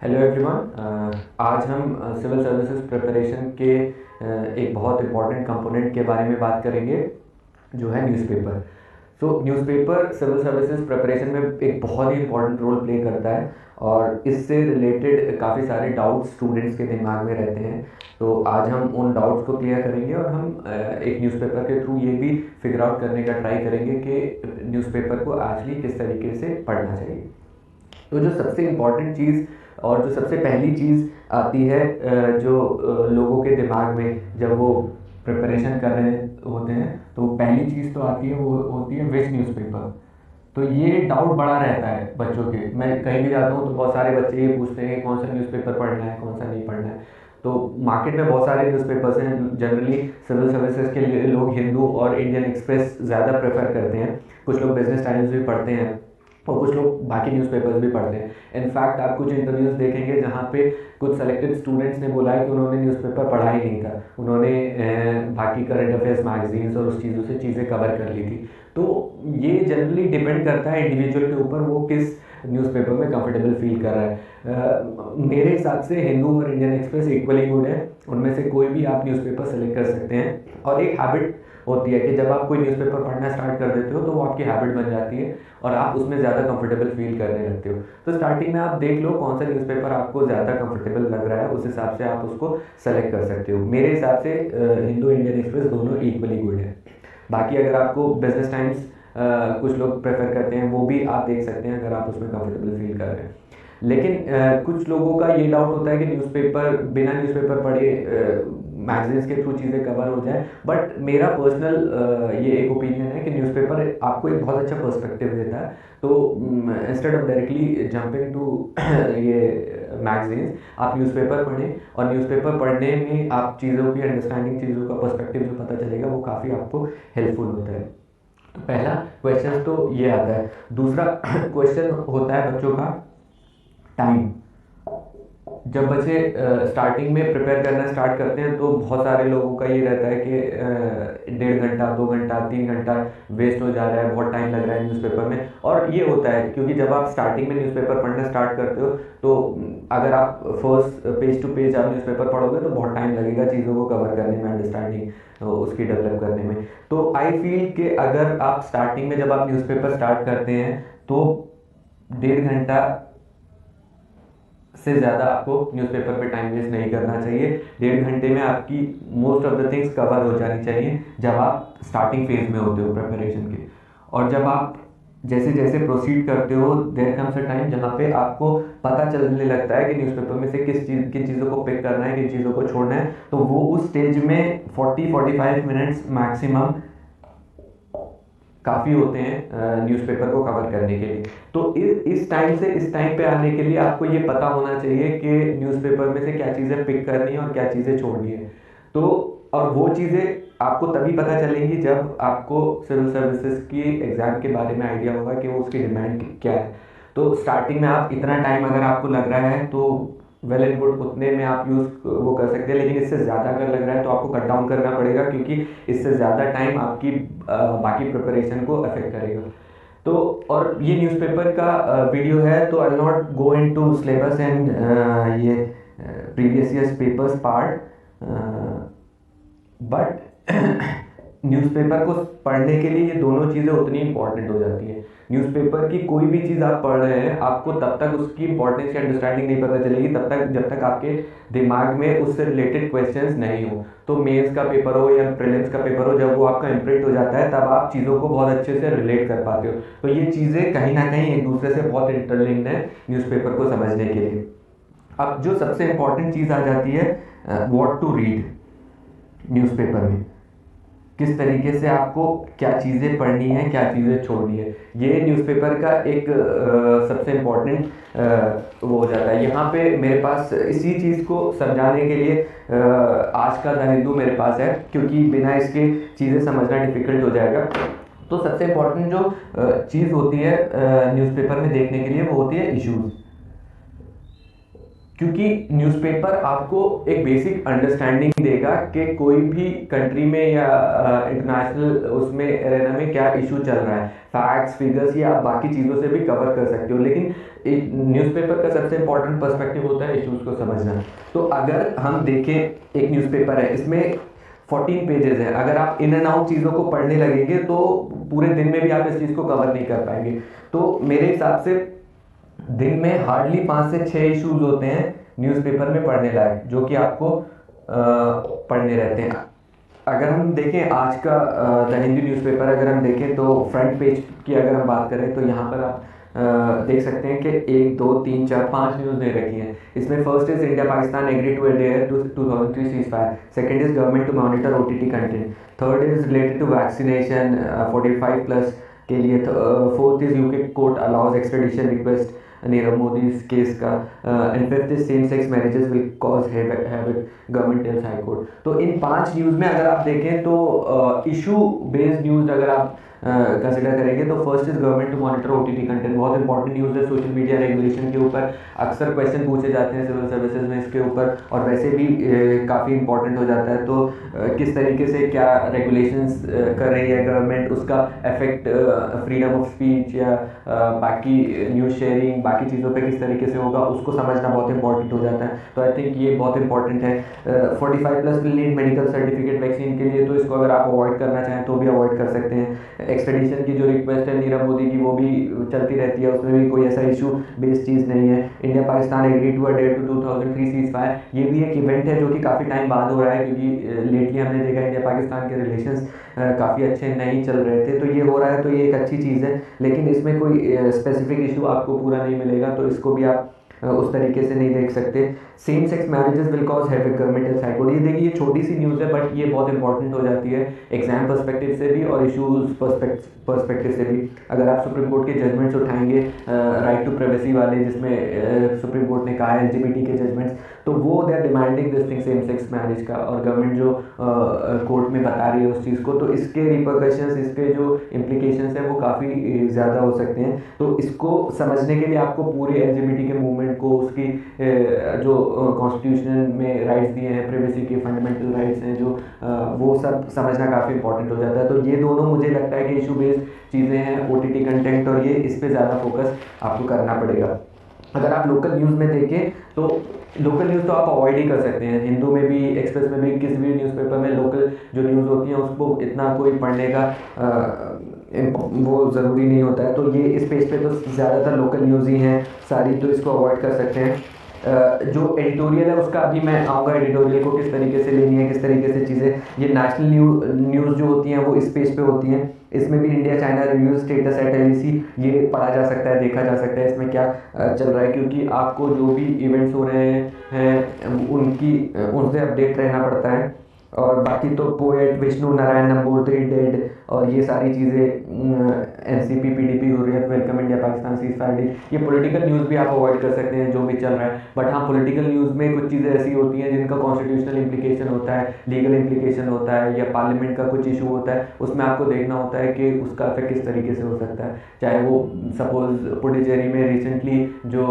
Hello everyone. आज हम civil services preparation के एक बहुत इम्पॉर्टेंट कंपोनेंट के बारे में बात करेंगे जो है newspaper. Newspaper civil services preparation में एक बहुत ही इम्पॉर्टेंट रोल प्ले करता है और इससे रिलेटेड काफ़ी सारे डाउट्स स्टूडेंट्स के दिमाग में रहते हैं। तो आज हम उन डाउट्स को क्लियर करेंगे और हम एक न्यूज़पेपर के थ्रू ये भी फिगर आउट करने का ट्राई करेंगे कि न्यूज़पेपर को एक्चुअली किस तरीके से पढ़ना चाहिए। तो जो सबसे इम्पॉर्टेंट चीज़ और जो सबसे पहली चीज़ आती है जो लोगों के दिमाग में जब वो प्रिपरेशन कर रहे होते हैं, तो पहली चीज़ तो आती है, वो होती है विच न्यूज़पेपर। तो ये डाउट बड़ा रहता है बच्चों के। मैं कहीं भी जाता हूँ तो बहुत सारे बच्चे ये पूछते हैं कि कौन सा न्यूज़पेपर पढ़ना है, कौन सा नहीं पढ़ना है। तो मार्केट में बहुत सारे न्यूज़पेपर्स हैं। जनरली सिविल सर्विसेज के लिए लोग हिंदू और इंडियन एक्सप्रेस ज़्यादा प्रेफर करते हैं। कुछ लोग बिजनेस टाइम्स भी पढ़ते हैं और कुछ लोग बाकी न्यूज़पेपर्स भी पढ़ते हैं। इनफैक्ट आप कुछ इंटरव्यूज़ देखेंगे जहाँ पे कुछ सेलेक्टेड स्टूडेंट्स ने बोला है कि उन्होंने न्यूज़पेपर पढ़ा ही नहीं था, उन्होंने बाकी करंट अफेयर्स मैगजीन्स और उस चीज़ों से चीज़ें कवर कर ली थी। तो ये जनरली डिपेंड करता है इंडिविजुअल के ऊपर, वो किस न्यूज़पेपर में कंफर्टेबल फील कर रहा है। मेरे हिसाब से हिंदू और इंडियन एक्सप्रेस इक्वली गुड है, उनमें से कोई भी आप न्यूज़पेपर सेलेक्ट कर सकते हैं। और एक हैबिट होती है कि जब आप कोई न्यूज़पेपर पढ़ना स्टार्ट कर देते हो तो वो आपकी हैबिट बन जाती है और आप उसमें ज़्यादा कंफर्टेबल फील करने लगते हो। तो स्टार्टिंग में आप देख लो कौन सा न्यूज़पेपर आपको ज़्यादा कंफर्टेबल लग रहा है, उस हिसाब से आप उसको सेलेक्ट कर सकते हो। मेरे हिसाब से हिंदू इंडियन एक्सप्रेस दोनों इक्वली गुड है। बाकी अगर आपको बिजनेस टाइम्स कुछ लोग प्रेफर करते हैं, वो भी आप देख सकते हैं अगर आप उसमें कंफर्टेबल फील कर रहे हैं। लेकिन कुछ लोगों का ये डाउट होता है कि न्यूज़पेपर बिना न्यूज़पेपर पढ़े मैगजीन्स के थ्रू चीज़ें कवर हो जाए। बट मेरा पर्सनल ये एक ओपिनियन है कि न्यूज़पेपर आपको एक बहुत अच्छा पर्सपेक्टिव देता है। तो instead of directly jumping to ये मैगजीन्स, आप न्यूज़पेपर पढ़ें और न्यूज़पेपर पढ़ने में आप चीज़ों की अंडरस्टैंडिंग, चीज़ों का पर्सपेक्टिव जो पता चलेगा वो काफ़ी आपको हेल्पफुल होता है। तो पहला क्वेश्चन तो ये आता है। दूसरा क्वेश्चन होता है बच्चों का टाइम। जब बच्चे स्टार्टिंग में प्रिपेयर करना स्टार्ट करते हैं तो बहुत सारे लोगों का ये रहता है कि 1.5 घंटा 2 घंटा 3 घंटा वेस्ट हो जा रहा है, बहुत टाइम लग रहा है न्यूज़पेपर में। और ये होता है क्योंकि जब आप स्टार्टिंग में न्यूज़पेपर पढ़ना स्टार्ट करते हो तो अगर आप फर्स्ट पेज टू पेज आप न्यूज़पेपर पढ़ोगे तो बहुत टाइम लगेगा चीज़ों को कवर करने में, अंडरस्टैंडिंग उसकी डेवलप करने में। तो आई फील कि अगर आप स्टार्टिंग में जब आप न्यूज़पेपर स्टार्ट करते हैं तो 1.5 घंटा से ज़्यादा आपको न्यूज़पेपर पे टाइम वेस्ट नहीं करना चाहिए। 1.5 घंटे में आपकी most of the things cover हो जानी चाहिए जब आप स्टार्टिंग फेज में होते हो प्रिपरेशन के। और जब आप जैसे जैसे प्रोसीड करते हो देयर कम्स अ टाइम जहाँ पे आपको पता चलने लगता है कि न्यूज़पेपर में से किन चीज़ों को पिक करना है, किन चीज़ों को छोड़ना है। तो वो उस स्टेज में 40-45 मिनट्स मैक्सिमम काफ़ी होते हैं न्यूज़पेपर को कवर करने के लिए। तो इस टाइम से इस टाइम पे आने के लिए आपको ये पता होना चाहिए कि न्यूज़पेपर में से क्या चीज़ें पिक करनी है और क्या चीज़ें छोड़नी है। तो और वो चीज़ें आपको तभी पता चलेंगी जब आपको सिविल सर्विसेज की एग्ज़ाम के बारे में आइडिया होगा कि वो उसकी डिमांड क्या है। तो स्टार्टिंग में आप इतना टाइम अगर आपको लग रहा है तो वेल एंड गुड, उतने में आप यूज़ वो कर सकते हैं। लेकिन इससे ज़्यादा अगर लग रहा है तो आपको कट डाउन करना पड़ेगा क्योंकि इससे ज़्यादा टाइम आपकी बाकी प्रिपरेशन को अफेक्ट करेगा। तो और ये न्यूज़पेपर का वीडियो है तो I not go into syllabus and ये previous years papers part, but newspaper को पढ़ने के लिए ये दोनों चीज़ें उतनी इंपॉर्टेंट हो जाती हैं। न्यूज़पेपर की कोई भी चीज़ आप पढ़ रहे हैं आपको तब तक उसकी इंपॉर्टेंस या अंडरस्टैंडिंग नहीं पता चलेगी तब तक जब तक आपके दिमाग में उससे रिलेटेड क्वेश्चंस नहीं हो। तो मेंस का पेपर हो या प्रीलिम्स का पेपर हो, जब वो आपका इम्प्रिंट हो जाता है तब आप चीज़ों को बहुत अच्छे से रिलेट कर पाते हो। तो ये चीज़ें कहीं ना कहीं एक दूसरे से बहुत इंटरलिंक्ड है न्यूज़पेपर को समझने के लिए। अब जो सबसे इंपॉर्टेंट चीज़ आ जाती है, व्हाट टू रीड न्यूज़पेपर में, किस तरीके से आपको क्या चीज़ें पढ़नी है, क्या चीज़ें छोड़नी है। ये न्यूज़पेपर का एक सबसे इम्पोर्टेंट वो हो जाता है। यहाँ पे मेरे पास इसी चीज़ को समझाने के लिए आज का द हिंदू मेरे पास है, क्योंकि बिना इसके चीज़ें समझना डिफ़िकल्ट हो जाएगा। तो सबसे इम्पोर्टेंट जो चीज़ होती है न्यूज़पेपर में देखने के लिए वो होती है इश्यूज़। क्योंकि न्यूज़पेपर आपको एक बेसिक अंडरस्टैंडिंग देगा कि कोई भी कंट्री में या इंटरनेशनल उसमें रहने में क्या इशू चल रहा है, फैक्ट्स फिगर्स या आप बाकी चीज़ों से भी कवर कर सकते हो। लेकिन एक न्यूज़पेपर का सबसे इंपॉर्टेंट पर्सपेक्टिव होता है इश्यूज़ को समझना। तो अगर हम देखें, एक न्यूज़पेपर है, इसमें 14 पेजेस है, अगर आप इन एंड आउट चीज़ों को पढ़ने लगेंगे तो पूरे दिन में भी आप इस चीज़ को कवर नहीं कर पाएंगे। तो मेरे हिसाब से दिन में हार्डली 5 से 6 इश्यूज होते हैं न्यूज़पेपर में पढ़ने लायक, जो कि आपको पढ़ने रहते हैं। अगर हम देखें आज का द हिंदू न्यूज़पेपर, अगर हम देखें तो फ्रंट पेज की अगर हम बात करें तो यहाँ पर आप देख सकते हैं कि 1 2 3 4 5 न्यूज़ दे रखी हैं। इसमें first is India Pakistan agree to adhere to 2003 seize fire, second is government to monitor OTT content, third is related to vaccination 45 plus के लिए, fourth is UK court allows extradition request Nirav Modi case का, and fifth is same sex marriages will cause havoc, government tells high court. तो इन 5 news में अगर आप देखें तो इशू बेस्ड न्यूज़ अगर आप कंसिडर करेंगे तो first is government to monitor OTT content, बहुत इंपॉर्टेंट न्यूज़ है सोशल मीडिया रेगुलेशन के ऊपर। अक्सर क्वेश्चन पूछे जाते हैं सिविल सर्विसेज में इसके ऊपर, और वैसे भी काफ़ी इंपॉर्टेंट हो जाता है। तो किस तरीके से क्या रेगुलेशंस कर रही है गवर्नमेंट, उसका इफेक्ट फ्रीडम ऑफ स्पीच या बाकी न्यूज़ शेयरिंग बाकी चीज़ों पे किस तरीके से होगा, उसको समझना बहुत इंपॉर्टेंट हो जाता है। तो आई थिंक ये बहुत इंपॉर्टेंट है। 45 plus will need medical certificate vaccine के लिए, तो इसको अगर आप अवॉइड करना चाहें तो भी अवॉइड कर सकते हैं। एक्सट्रेडिशन की जो रिक्वेस्ट है नीरव मोदी की वो भी चलती रहती है, उसमें भी कोई ऐसा इशू बेस्ड चीज़ नहीं है। India Pakistan agree to adhere to 2003 cease fire, ये भी एक इवेंट है जो कि काफ़ी टाइम बाद हो रहा है, क्योंकि लेटली हमने देखा इंडिया पाकिस्तान के रिलेशंस काफ़ी अच्छे नहीं चल रहे थे। तो ये हो रहा है, तो ये एक अच्छी चीज़ है, लेकिन इसमें कोई स्पेसिफिक इशू आपको पूरा नहीं मिलेगा, तो इसको भी आप उस तरीके से नहीं देख सकते। Same sex marriages will cause havoc, government tells high court, ये देखिए ये छोटी सी न्यूज़ है बट ये बहुत इंपॉर्टेंट हो जाती है एग्जाम पर्सपेक्टिव से भी और इशूज पर्सपेक्टिव से भी। अगर आप सुप्रीम कोर्ट के जजमेंट्स उठाएंगे राइट टू प्राइवेसी वाले, जिसमें सुप्रीम कोर्ट ने कहा है एलजीबीटी के जजमेंट्स, तो वो they are demanding this thing same sex marriage का, और गवर्नमेंट जो कोर्ट में बता रही है उस चीज़ को, तो इसके रिपरकशंस, इसके जो इम्प्लीकेशंस हैं वो काफ़ी ज़्यादा हो सकते हैं। तो इसको समझने के लिए आपको पूरे एलजीबीटी के मूवमेंट को, उसकी जो कॉन्स्टिट्यूशन में राइट्स दिए हैं, प्राइवेसी के फंडामेंटल राइट्स हैं जो, वो सब समझना काफ़ी इंपॉर्टेंट हो जाता है। तो ये दोनों मुझे लगता है कि इशू बेस्ड चीज़ें हैं, ओटीटी कंटेंट, और ये इस पे ज़्यादा फोकस आपको करना पड़ेगा। अगर आप लोकल न्यूज़ में देखें तो लोकल न्यूज़ तो आप अवॉइड ही कर सकते हैं, हिंदू में भी, एक्सप्रेस में भी, किसी भी न्यूज़पेपर में लोकल जो न्यूज़ होती हैं उसको इतना कोई पढ़ने का वो ज़रूरी नहीं होता है। तो ये इस पेज पे तो ज़्यादातर लोकल न्यूज़ ही हैं सारी, तो इसको अवॉइड कर सकते हैं। जो एडिटोरियल है उसका अभी मैं आऊँगा, एडिटोरियल को किस तरीके से लेनी है, किस तरीके से चीज़ें, ये नेशनल न्यूज़ जो होती हैं वो इस पेज पे होती हैं। इसमें भी India China review status at LEC, ये पढ़ा जा सकता है, देखा जा सकता है इसमें क्या चल रहा है, क्योंकि आपको जो भी इवेंट्स हो रहे हैं उनसे अपडेट रहना पड़ता है। और बाकी तो पोएट विष्णु नारायण नंबूदरी डेड, और ये सारी चीज़ें, NCP PDP Hurriyat welcome India Pakistan cease fire deal, ये पॉलिटिकल न्यूज़ भी आप अवॉइड कर सकते हैं जो भी चल रहा है। बट हाँ, पॉलिटिकल न्यूज़ में कुछ चीज़ें ऐसी होती हैं जिनका कॉन्स्टिट्यूशनल इम्प्लीकेशन होता है, लीगल इम्प्लीकेशन होता है, या पार्लियामेंट का कुछ इशू होता है, उसमें आपको देखना होता है कि उसका इफेक्ट किस तरीके से हो सकता है। चाहे वो सपोज पुडुचेरी में रिसेंटली जो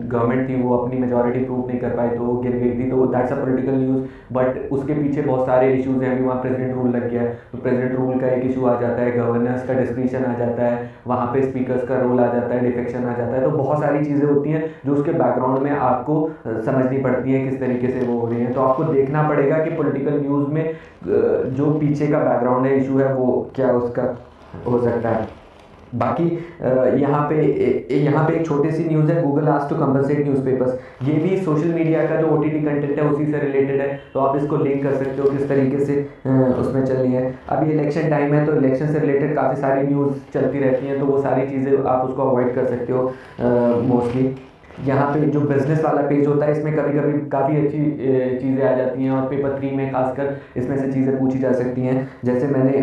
गवर्नमेंट थी वो अपनी मेजॉरिटी प्रूव नहीं कर पाई तो वो गिर गई थी, तो that's a political news, but उसके पीछे बहुत सारे इश्यूज हैं। अभी वहाँ प्रेसिडेंट रूल लग गया है, तो प्रेसिडेंट रूल का एक इशू आ जाता है, गवर्नर्स का डिस्क्रिप्शन आ जाता है, वहाँ पे स्पीकर्स का रोल आ जाता है, डिफेक्शन आ जाता है, तो बहुत सारी चीज़ें होती हैं जो उसके बैकग्राउंड में आपको समझनी पड़ती है किस तरीके से वो हो रही है। तो आपको देखना पड़ेगा कि पॉलिटिकल न्यूज़ में जो पीछे का बैकग्राउंड है, इशू है, वो क्या उसका हो सकता है। बाकी यहाँ पे एक छोटी सी न्यूज़ है, Google ask to compensate newspapers, ये भी सोशल मीडिया का जो ओटीटी कंटेंट है उसी से रिलेटेड है, तो आप इसको लिंक कर सकते हो किस तरीके से उसमें चलनी है। अभी इलेक्शन टाइम है तो इलेक्शन से रिलेटेड काफ़ी सारी न्यूज़ चलती रहती हैं, तो वो सारी चीज़ें आप उसको अवॉइड कर सकते हो मोस्टली। यहाँ पे जो बिजनेस वाला पेज होता है इसमें कभी कभी काफ़ी अच्छी चीज़ें आ जाती हैं, और पेपर 3 में खासकर इसमें से चीज़ें पूछी जा सकती हैं। जैसे मैंने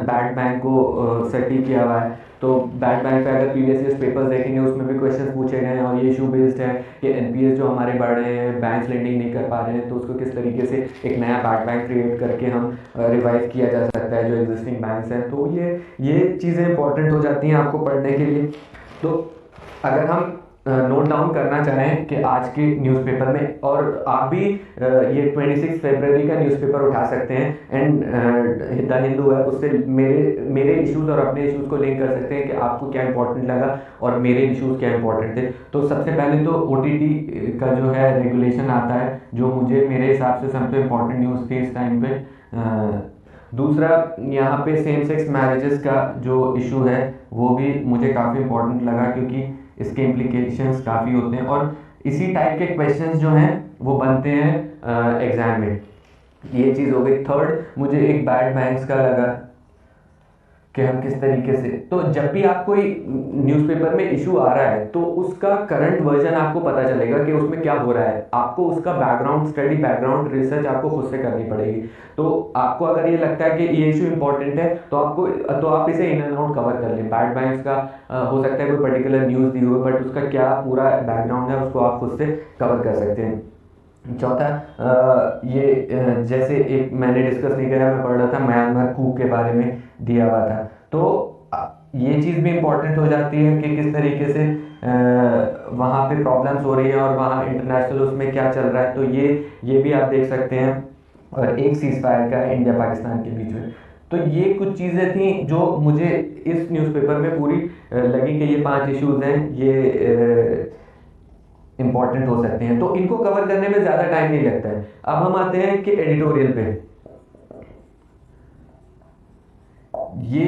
बैड बैंक को सेट किया हुआ है, तो बैड बैंक पे अगर प्रीवियस ईयर पेपर्स देखेंगे उसमें भी क्वेश्चन पूछे गए हैं, और ये इशू बेस्ड है कि एनपीएस जो हमारे बढ़ रहे हैं, बैंक लेंडिंग नहीं कर पा रहे हैं, तो उसको किस तरीके से एक नया बैड बैंक क्रिएट करके हम रिवाइव किया जा सकता है जो एग्जिस्टिंग बैंक्स हैं। तो ये चीज़ें इंपॉर्टेंट हो जाती हैं आपको पढ़ने के लिए। तो अगर हम नोट डाउन करना चाहें कि आज के न्यूज़पेपर में, और आप भी ये 26 फरवरी का न्यूज़पेपर उठा सकते हैं एंड द हिंदू है उससे मेरे मेरे इश्यूज और अपने इश्यूज को लिंक कर सकते हैं कि आपको क्या इंपॉर्टेंट लगा और मेरे इश्यूज क्या इंपॉर्टेंट थे। तो सबसे पहले तो OTT का जो है रेगुलेशन आता है, जो मुझे मेरे हिसाब से सबसे इम्पोर्टेंट न्यूज़ थी इस टाइम पे। दूसरा, यहाँ पे सेम सेक्स मैरिजेस का जो इशू है वो भी मुझे काफ़ी इंपॉर्टेंट लगा, क्योंकि इसके इम्प्लीकेशंस काफ़ी होते हैं और इसी टाइप के क्वेश्चंस जो हैं वो बनते हैं एग्जाम में। ये चीज़ हो गई। थर्ड, मुझे एक बैड बैंक्स का लगा कि हम किस तरीके से, तो जब भी आप कोई न्यूज़पेपर में इशू आ रहा है तो उसका करंट वर्जन आपको पता चलेगा कि उसमें क्या हो रहा है। आपको उसका बैकग्राउंड स्टडी, बैकग्राउंड रिसर्च आपको खुद से करनी पड़ेगी। तो आपको अगर ये लगता है कि ये इशू इंपॉर्टेंट है तो आप इसे इन एंड आउट कवर कर लें। बैड बैंक्स का हो सकता है कोई पर्टिकुलर न्यूज़ दी हो, बट उसका क्या पूरा बैकग्राउंड है उसको आप खुद से कवर कर सकते हैं। चौथा, जैसे एक मैंने डिस्कस नहीं किया, मैं पढ़ रहा था म्यांमार कू के बारे में दिया हुआ था, तो ये चीज़ भी इम्पोर्टेंट हो जाती है कि किस तरीके से वहाँ पे प्रॉब्लम्स हो रही है और वहाँ इंटरनेशनल उसमें क्या चल रहा है। तो ये भी आप देख सकते हैं। और एक सीज फायर का इंडिया पाकिस्तान के बीच में। तो ये कुछ चीज़ें थी जो मुझे इस न्यूज़पेपर में पूरी लगी कि ये 5 इश्यूज हैं, ये इंपॉर्टेंट हो सकते हैं, तो इनको कवर करने में ज़्यादा टाइम नहीं लगता है। अब हम आते हैं कि एडिटोरियल पे। ये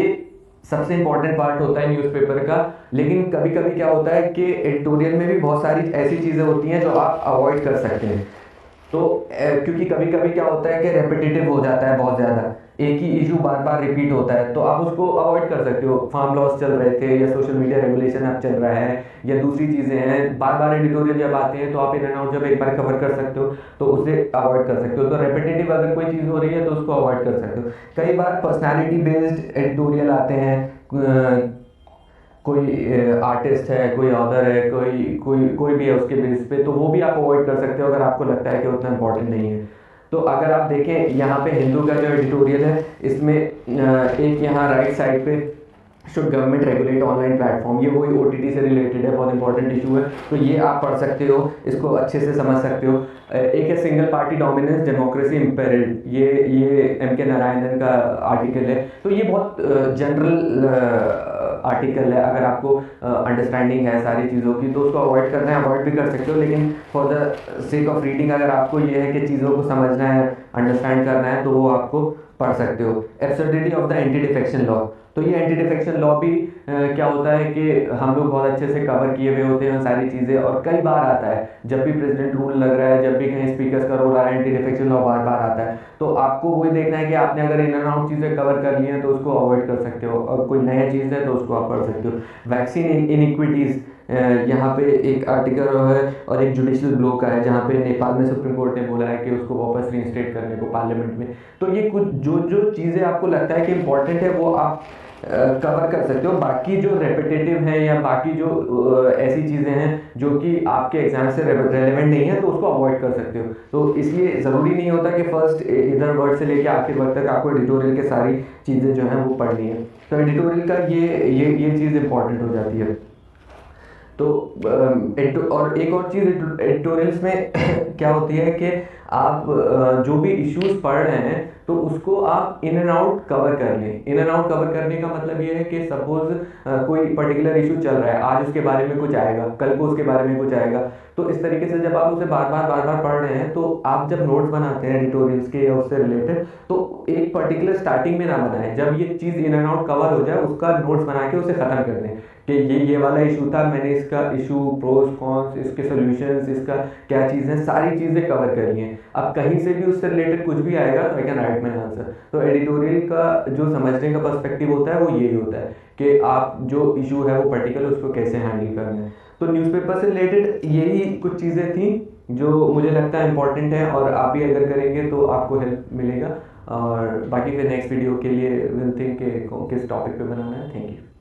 सबसे इंपॉर्टेंट पार्ट होता है न्यूज़पेपर का, लेकिन कभी कभी क्या होता है कि एडिटोरियल में भी बहुत सारी ऐसी चीज़ें होती हैं जो आप अवॉइड कर सकते हैं। तो क्योंकि कभी कभी क्या होता है कि रेपिटेटिव हो जाता है, बहुत ज़्यादा एक ही इशू बार बार रिपीट होता है, तो आप उसको अवॉइड कर सकते हो। फार्म लॉस चल रहे थे या सोशल मीडिया रेगुलेशन अब चल रहा है या दूसरी चीज़ें हैं, बार बार एडिटोरियल जब आते हैं तो आप इन एंड आउट जब एक बार कवर कर सकते हो तो उसे अवॉइड कर सकते हो। तो रेपिटेटिव अगर कोई चीज़ हो रही है तो उसको अवॉइड कर सकते हो। कई बार पर्सनैलिटी बेस्ड एडिटोरियल आते हैं, कोई आर्टिस्ट है, कोई ऑथर है, कोई कोई कोई भी है उसके बेस पे, तो वो भी आप अवॉइड कर सकते हो अगर आपको लगता है कि उतना इंपॉर्टेंट नहीं है। तो अगर आप देखें यहाँ पे हिंदू का जो एडिटोरियल है, इसमें एक यहाँ राइट साइड पे should government regulate online platform, ये वही OTT से रिलेटेड है, बहुत इंपॉर्टेंट इशू है, तो ये आप पढ़ सकते हो, इसको अच्छे से समझ सकते हो। एक है सिंगल पार्टी डोमिनेंस डेमोक्रेसी इम्पेरिल्ड, ये MK नारायणन का आर्टिकल है। तो ये बहुत जनरल आर्टिकल है, अगर आपको अंडरस्टैंडिंग है सारी चीज़ों की तो उसको अवॉइड करना है, अवॉइड भी कर सकते हो, लेकिन for the sake of reading अगर आपको ये है कि चीज़ों को समझना है, अंडरस्टैंड करना है, तो वो आपको पढ़ सकते हो। Absurdity of the anti defection law, तो ये एंटी डिफेक्शन लॉ भी क्या होता है कि हम लोग बहुत अच्छे से कवर किए हुए होते हैं सारी चीज़ें, और कई बार आता है जब भी प्रेसिडेंट रूल लग रहा है, जब भी कहीं स्पीकर्स का रोल आ रहा है, एंटी डिफेक्शन लॉ बार बार आता है। तो आपको वही देखना है कि आपने अगर इन एंड आउट चीज़ें कवर कर ली हैं तो उसको अवॉइड कर सकते हो, और कोई नया चीज़ है तो उसको आप पढ़ सकते हो। वैक्सीन इनइक्विटीज़, यहाँ पे एक आर्टिकल है और एक जुडिशियल ब्लो का है, जहाँ पे नेपाल में सुप्रीम कोर्ट ने बोला है कि उसको वापस रीइंस्टेट करने को पार्लियामेंट में। तो ये कुछ जो जो चीज़ें आपको लगता है कि इंपॉर्टेंट है वो आप कवर कर सकते हो। बाकी जो रेपिटेटिव है या बाकी जो ऐसी चीज़ें हैं जो कि आपके एग्जाम से रेलेवेंट नहीं है तो उसको अवॉइड कर सकते हो। तो इसलिए ज़रूरी नहीं होता कि फर्स्ट इधर वर्ड से लेके आखिर वर्ड तक आपको एडिटोरियल के सारी चीज़ें जो हैं वो पढ़नी है। तो एडिटोरियल का ये चीज़ इंपॉर्टेंट हो जाती है। तो और एक और चीज़ एडिटोरियल्स में क्या होती है कि आप जो भी इश्यूज पढ़ रहे हैं तो उसको आप इन एंड आउट कवर कर लें। इन एंड आउट कवर करने का मतलब ये है कि सपोज कोई पर्टिकुलर इशू चल रहा है, आज उसके बारे में कुछ आएगा, कल को उसके बारे में कुछ आएगा, तो इस तरीके से जब आप उसे बार बार पढ़ रहे हैं तो आप जब नोट्स बनाते हैं एडिटोरियल्स के या उससे रिलेटेड, तो एक पर्टिकुलर स्टार्टिंग में ना बनाएं, जब ये चीज़ इन एंड आउट कवर हो जाए उसका नोट्स बना के उसे ख़त्म कर दें कि ये वाला इशू था, मैंने इसका इशू, प्रोस कॉन्स, इसके सॉल्यूशंस, इसका क्या चीज़ है, सारी चीज़ें कवर कर ली हैं। अब कहीं से भी उससे रिलेटेड कुछ भी आएगा तो I can write my answer. तो एडिटोरियल का जो समझने का पर्सपेक्टिव होता है वो यही होता है कि आप जो इशू है वो पर्टिकुलर उसको कैसे हैंडल करना है। तो न्यूज़पेपर से रिलेटेड यही कुछ चीज़ें थी जो मुझे लगता है इंपॉर्टेंट है, और आप भी अगर करेंगे तो आपको हेल्प मिलेगा। और बाकी फिर नेक्स्ट वीडियो के लिए विल थिंक किस टॉपिक पे बनाना है। Thank you.